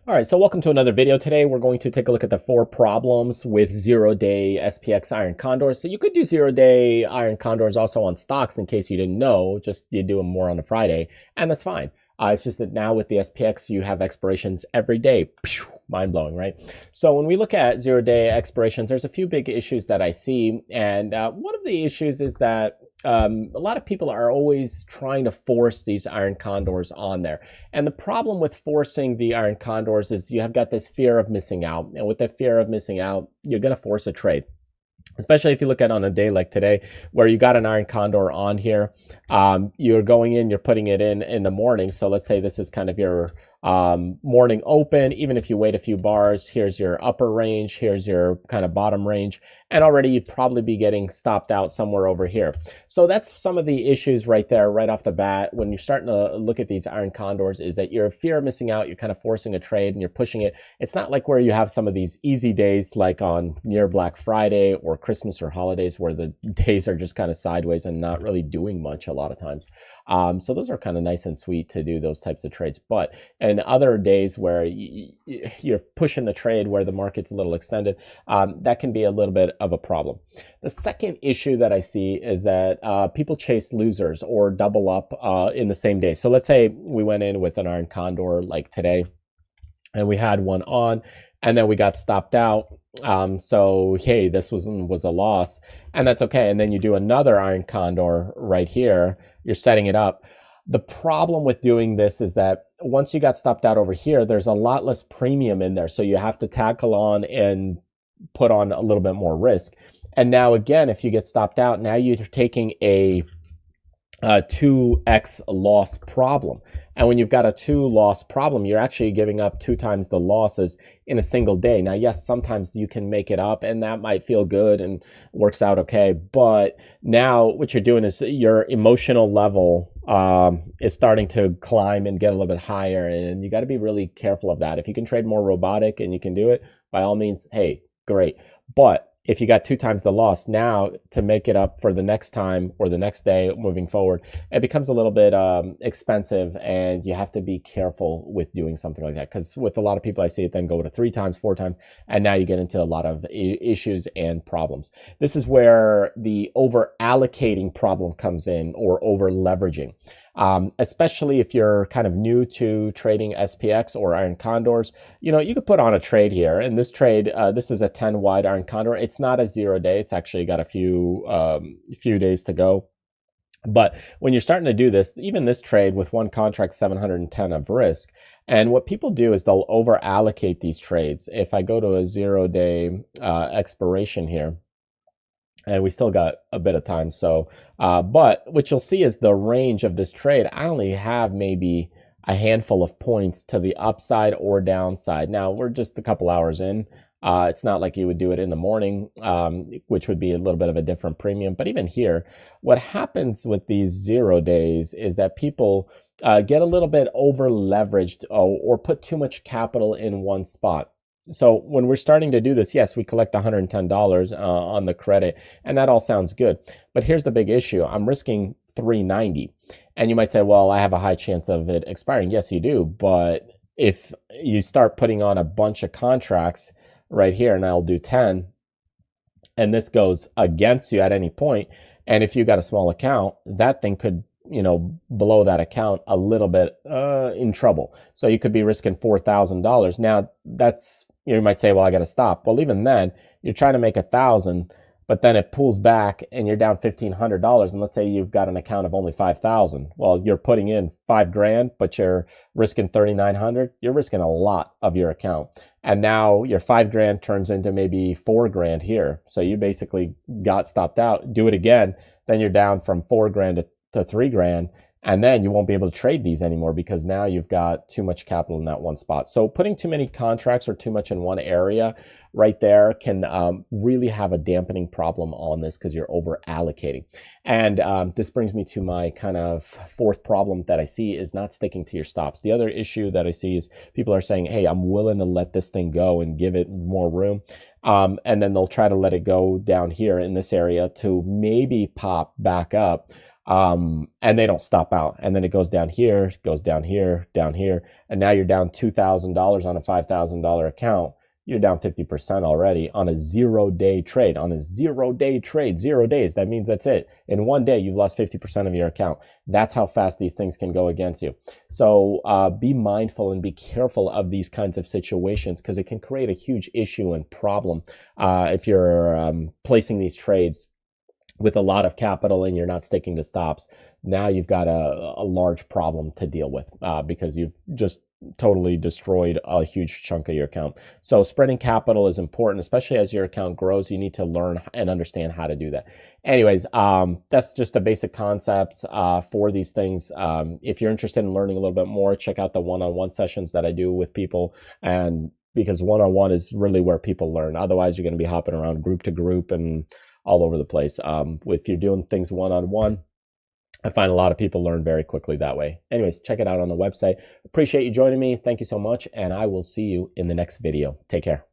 All right, so welcome to another video. Today we're going to take a look at the 4 problems with zero-day SPX iron condors. So you could do zero-day iron condors also on stocks in case you didn't know, just you do them more on a Friday, and that's fine. It's just that now with the SPX, you have expirations every day. Mind-blowing, right? So when we look at zero-day expirations, there's a few big issues that I see, and one of the issues is that a lot of people are always trying to force these iron condors on there. And the problem with forcing the iron condors is you have got this fear of missing out. And with the fear of missing out, you're going to force a trade. Especially if you look at on a day like today, where you got an iron condor on here, you're going in, you're putting it in the morning. So let's say this is kind of your morning open. Even if you wait a few bars, here's your upper range, here's your kind of bottom range, and already you'd probably be getting stopped out somewhere over here. So that's some of the issues right there, right off the bat, when you're starting to look at these iron condors, is that you're fear of missing out, you're kind of forcing a trade and you're pushing it. It's not like where you have some of these easy days like on near Black Friday or Christmas or holidays where the days are just kind of sideways and not really doing much a lot of times. So those are kind of nice and sweet to do those types of trades. But in other days where you're pushing the trade where the market's a little extended, that can be a little bit of a problem. The second issue that I see is that people chase losers or double up in the same day. So let's say we went in with an iron condor like today, and we had one on, and then we got stopped out. So hey, this was a loss, and that's okay. And then you do another iron condor right here. You're setting it up. The problem with doing this is that once you got stopped out over here, there's a lot less premium in there. So you have to tackle on and put on a little bit more risk. And now again, if you get stopped out, now you're taking a 2x loss problem. And when you've got a 2 loss problem, you're actually giving up 2 times the losses in a single day. Now, yes, sometimes you can make it up and that might feel good and works out okay. But now what you're doing is your emotional level is starting to climb and get a little bit higher. And you got to be really careful of that. If you can trade more robotic and you can do it, by all means, hey, great. But if you got 2 times the loss, now to make it up for the next time or the next day moving forward, it becomes a little bit expensive, and you have to be careful with doing something like that. Because with a lot of people, I see it then go to 3 times, 4 times, and now you get into a lot of issues and problems. This is where the over allocating problem comes in, or over leveraging. Especially if you're kind of new to trading SPX or iron condors, you could put on a trade here. And this trade, this is a 10 wide iron condor. It's not a 0 day. It's actually got a few days to go. But when you're starting to do this, even this trade with one contract, 710 of risk. And what people do is they'll over allocate these trades. If I go to a 0 day expiration here, and we still got a bit of time. So, but what you'll see is the range of this trade. I only have maybe a handful of points to the upside or downside. Now, we're just a couple hours in. It's not like you would do it in the morning, which would be a little bit of a different premium. But even here, what happens with these 0 days is that people get a little bit over leveraged or put too much capital in one spot. So when we're starting to do this, yes, we collect $110 on the credit, and that all sounds good. But here's the big issue. I'm risking $390. And you might say, well, I have a high chance of it expiring. Yes, you do. But if you start putting on a bunch of contracts right here, and I'll do 10, and this goes against you at any point, and if you got a small account, that thing could below that account a little bit in trouble. So you could be risking $4,000. Now that's, you might say, well, I got to stop. Well, even then you're trying to make 1,000, but then it pulls back and you're down $1,500. And let's say you've got an account of only 5,000. Well, you're putting in $5,000, but you're risking 3,900. You're risking a lot of your account. And now your $5,000 turns into maybe $4,000 here. So you basically got stopped out. Do it again. Then you're down from $4,000 to $3,000, and then you won't be able to trade these anymore because now you've got too much capital in that one spot. So putting too many contracts or too much in one area right there can really have a dampening problem on this because you're over allocating. And this brings me to my kind of 4th problem that I see is not sticking to your stops. The other issue that I see is people are saying, hey, I'm willing to let this thing go and give it more room. And then they'll try to let it go down here in this area to maybe pop back up. And they don't stop out. And then it goes down here, goes down here, down here, and now you're down $2,000 on a $5,000 account. You're down 50% already on a 0-day trade. On a 0-day trade, 0 days, that means that's it. In 1 day, you've lost 50% of your account. That's how fast these things can go against you. So be mindful and be careful of these kinds of situations, because it can create a huge issue and problem if you're placing these trades with a lot of capital and you're not sticking to stops. Now you've got a large problem to deal with because you've just totally destroyed a huge chunk of your account. So spreading capital is important, especially as your account grows. You need to learn and understand how to do that. Anyways, that's just a basic concept for these things. If you're interested in learning a little bit more, check out the one-on-one sessions that I do with people, and because one-on-one is really where people learn. Otherwise, you're going to be hopping around group to group and all over the place. If you're doing things one-on-one, I find a lot of people learn very quickly that way. Anyways, check it out on the website. Appreciate you joining me. Thank you so much, and I will see you in the next video. Take care.